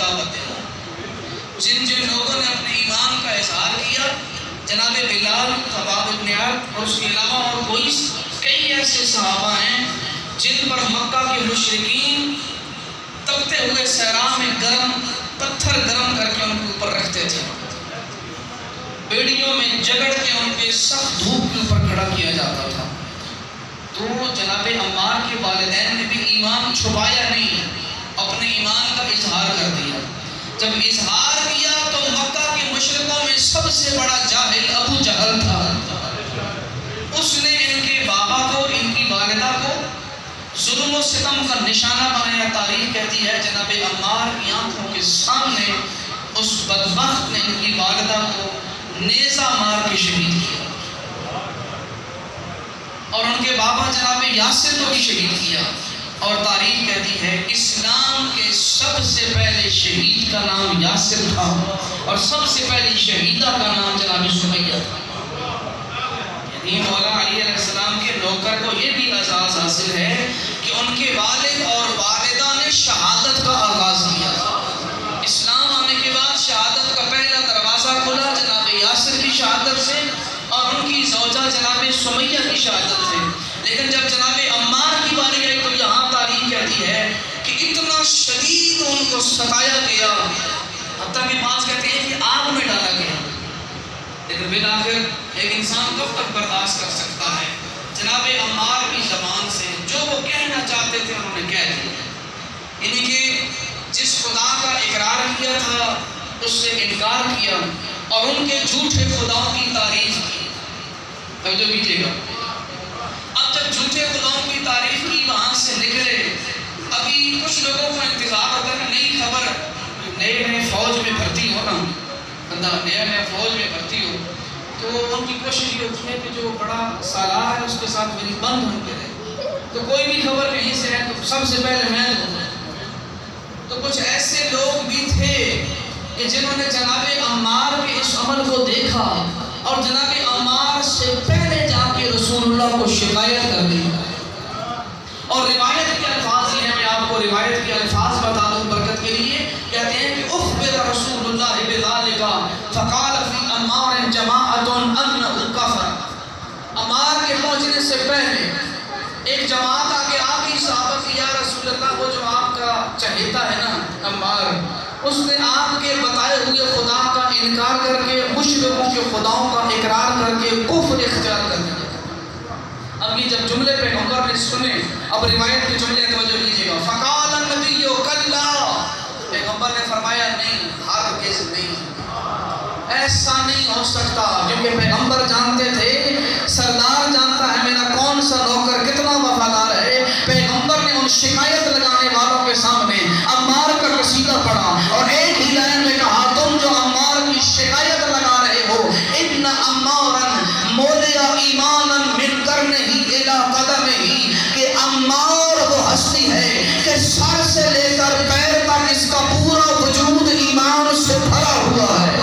دعوت دینا۔ جن جن لوگوں نے اپنے ایمان کا اظہار کیا، جناب بلال، خباب بن عرط اور اس کے علاوہ اور کئی ایسے صحابہ ہیں جن پر مکہ کے مشرکین تپتے ہوئے صحرا میں پتھر گرم کر کے ان کے اوپر رکھتے تھے، بیڑیوں میں جگڑ کے ان کے سخت دھوپ کے اوپر کھڑا کیا جاتا تھا۔ تو جناب عمار کے والدین نے بھی ایمان چھپایا نہیں، اپنے ایمان کا اظہار کر دیا۔ جب اظہار کیا تو مکہ کے مشرکوں میں سب سے بڑا جاہل ابو جہل تھا، اس نے ان کے بابا کو، ان کی والدہ کو ظلم و ستم کا نشانہ بنایا۔ تاریخ کہتی ہے جناب عمار کی آنکھوں کے سامنے اس بدبخت نے ان کی والدہ کو نیزہ مار کے شہید کیا، اور ان کے بابا جناب یاسر کو بھی شہید کیا۔ اور تاریخ کہتی ہے اسلام کے سب سے پہلے شہید کا نام یاسر تھا، اور سب سے پہلی شہیدہ کا نام جناب سمیہ تھا۔ یعنی مولا علی علیہ السلام کے نوکر کو یہ بھی اعزاز حاصل ہے کہ ان کے والد اور والدہ نے شہادت کا آغاز کیا۔ اسلام آنے کے بعد شہادت کا پہلا دروازہ کھلا جناب یاسر کی شہادت سے اور ان کی زوجہ جناب سمیہ کی شہادت سے۔ لیکن جب جناب عمار کی باری آئی تو یہاں تاریخ کہتی ہے کہ اتنا شدید ان کو ستایا گیا، حتیٰ کہ بعض کہتے ہیں کہ آگ میں ڈالا گیا۔ لیکن بالآخر ایک انسان کب تک برداشت کر سکتا ہے؟ جناب عمار کی زبان سے جو وہ کہنا چاہتے تھے انہوں نے کہہ دیا، یعنی کہ جس خدا کا اقرار کیا تھا اس سے انکار کیا اور ان کے جھوٹے خداؤں کی تعریف کی۔ توجہ کیجیے گا، اب جب جھوٹے خداؤں کی تعریف کی وہاں سے نکلے، ابھی کچھ لوگوں کو انتظار ہوتا ہے کہ نئی خبر، نئے فوج میں بھرتی ہو نا، بندہ نیا فوج میں بھرتی ہو تو ان کی کوشش یہ ہوتی ہے کہ جو بڑا سالار ہے اس کے ساتھ میری بند ہو کے رہے، تو کوئی بھی خبر کہیں سے ہے تو سب سے پہلے میں دوں۔ تو کچھ ایسے لوگ بھی تھے کہ جنہوں نے جناب عمار کے اس عمل کو دیکھا اور جناب عمار سے پہلے جا کے رسول اللہ کو شکایت کر دی۔ اور روایت کے الفاظ یہ ہیں، میں آپ کو روایت کے الفاظ بتا دوں برکت کے لیے، کہتے ہیں کہ اخبر رسول اللہ بذالک فقال فی عمار جماعت انہ کفر۔ عمار کے پہنچنے سے پہلے ایک جماعت آگے آ گئی صحابہ کی، یا رسول اللہ وہ جو آپ کا چہیتا ہے نا عمار، اس نے آپ کے بتائے ہوئے خدا کا انکار کر کے مشرکوں کے خداؤں کا اقرار کر کے کفر اختیار کر دیا۔ اب یہ جب جملے پیغمبر نے سنے، اب روایت کے جملے توجہ کیجیے گا، فقال النبی کلا، پیغمبر نے فرمایا نہیں، ہرگز نہیں، ایسا نہیں ہو سکتا، کیونکہ پیغمبر جانتے تھے، سردار جانتا ہے میرا کون سا نوکر کتنا وفادار ہے۔ پیغمبر نے ان شکایت لگانے والوں کے سامنے عمار کا قصیدہ پڑھا اور ایک ہی لائن میں کہا، تم جو عمار کی شکایت لگا رہے ہو، ان عمارا مولیا ایمانا من کرنے ہی الى قدم ہی، کہ عمار وہ ہستی ہے کہ سر سے لے کر پیر تک اس کا پورا وجود ایمان سے بھرا ہوا ہے۔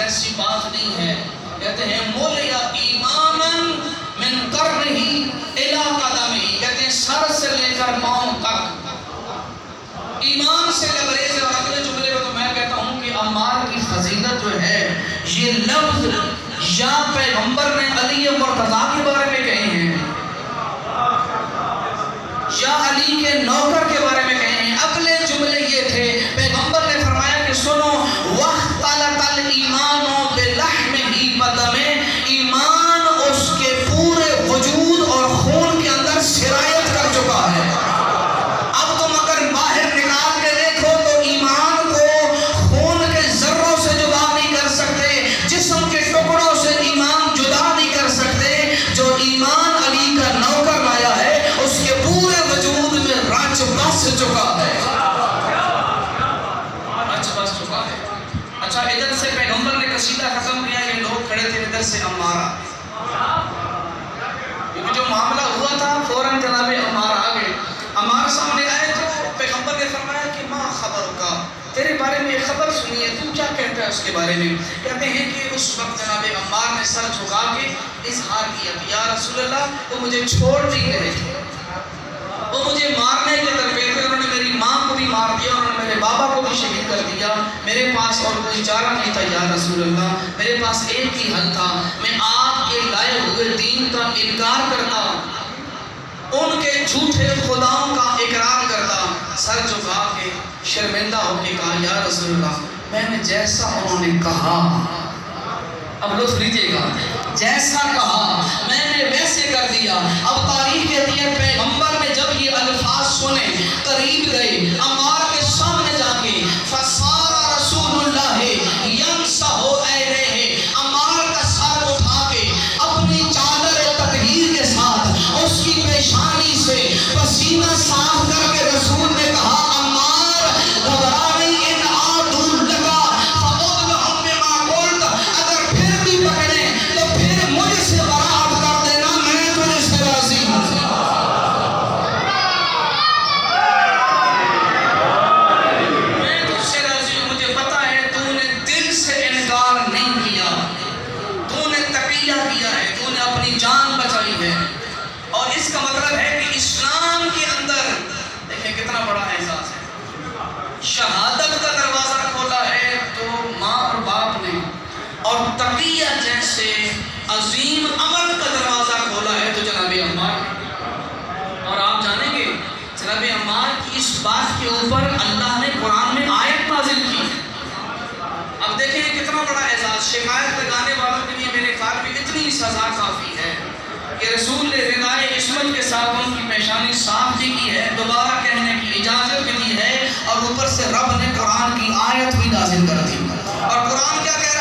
ایسی بات نہیں ہے، کہتے ہیں مولیا ایمانن من کرنہ الی قدمہ، کہتے ہیں سر سے لے کر پاؤں تک ایمان سے لبریز ہے۔ اور اگلے جملے میں تو میں کہتا ہوں کہ عمار کی فضیلت جو ہے، یہ لفظ یا پیغمبر نے علی مرتضیٰ کے بارے میں کہے ہیں یا علی کے نوکر کے بارے میں کہے ہیں۔ اگلے جملے یہ تھے، پیغمبر نے فرمایا کہ سنو، وَاخْتَلَطَ الْإِيمَانُ بِلَحْمِهِ وَدَمِهِ، ایمان اس کے پورے وجود اور خون کے اندر سرایت کر چکا ہے۔ اب تم اگر باہر نکال کے دیکھو تو ایمان کو خون کے ذروں سے جدا نہیں کر سکتے، جسم کے ٹکڑوں سے ایمان جدا نہیں کر سکتے۔ جو ایمان علی کا نوکر لایا ہے اس کے پورے وجود میں رچ بس چکا ہے، رچ بس چکا ہے۔ اچھا، ادھر سے پیغمبر نے قصیدہ ختم کیا، یہ لوگ کھڑے تھے ادھر سے عمارہ، کیونکہ جو معاملہ ہوا تھا فوراً جناب عمار آ گئے۔ عمار سامنے آئے تو پیغمبر نے فرمایا کہ ما خبر کا، بارے میں ایک خبر سنی ہے، تو کیا کہتا ہے اس کے بارے میں؟ کہتے ہیں کہ اس وقت جناب عمار نے سر جھکا کے اظہار کیا کہ یا رسول اللہ وہ مجھے چھوڑ نہیں رہے تھے، وہ مجھے مارنے کے درپے تھے، انہوں نے میری ماں کو بھی مار دیا، انہوں نے میرے بابا کو بھی شہید کر دیا، میرے پاس اور کوئی چارہ نہیں تھا یا رسول اللہ، میرے پاس ایک ہی حل تھا، میں آپ کے لائے ہوئے دین کا انکار کرتا، ان کے جھوٹے خداؤں کا اقرار کرتا، سر جھکا کے شرمندہ ہو کے کہا یا رسول اللہ میں نے جیسا انہوں نے کہا، اب لطف لیجیے گا، جیسا کہا میں نے ویسے کر دیا۔ اب تاریخ کہتی ہے پیغمبر نے جب یہ الفاظ سنے قریب گئے، عمار کے سامنے جا کے فصار رسول اللہ ینصح عینیہ، عمار کا سر اٹھا کے اپنی چادر تطہیر کے ساتھ اس کی پیشانی سے پسینہ صاف کر کے رسول نے کہا عمار گھبرا نہیں، ان عادوا لگا فاغلهم بما قلت، اگر پھر بھی پکڑے تو پھر مجھ سے برات کر دینا، میں تجھ سے راضی ہوں۔ میں تجھ سے راضی ہوں، مجھے پتا ہے تو نے دل سے انکار نہیں کیا، تو نے تقیہ کیا ہے، تو نے اپنی جان بچائی ہے، اور اس کا مطلب ہے کہ اسلام کے اندر دیکھیں کتنا بڑا اعزاز ہے، شہادت کا دروازہ کھولا ہے تو ماں اور باپ نے، اور تقیہ جیسے عظیم عمل کا دروازہ کھولا ہے تو جناب عمار نے۔ اور آپ جانیں گے جناب عمار کی اس بات کے اوپر اللہ نے قرآن میں آیت نازل کی۔ اب دیکھیں کتنا بڑا اعزاز، شکایت لگانے والوں کے لیے میرے خیال میں اتنی سزا کافی ہے کہ رسول نے ردائے عصمت کے ساتھ ان کی پیشانی صاف کی ہے، دوبارہ کہنے کی اجازت بھی دی ہے، اور اوپر سے رب نے قرآن کی آیت بھی نازل کر دی، اور قرآن کیا کہہ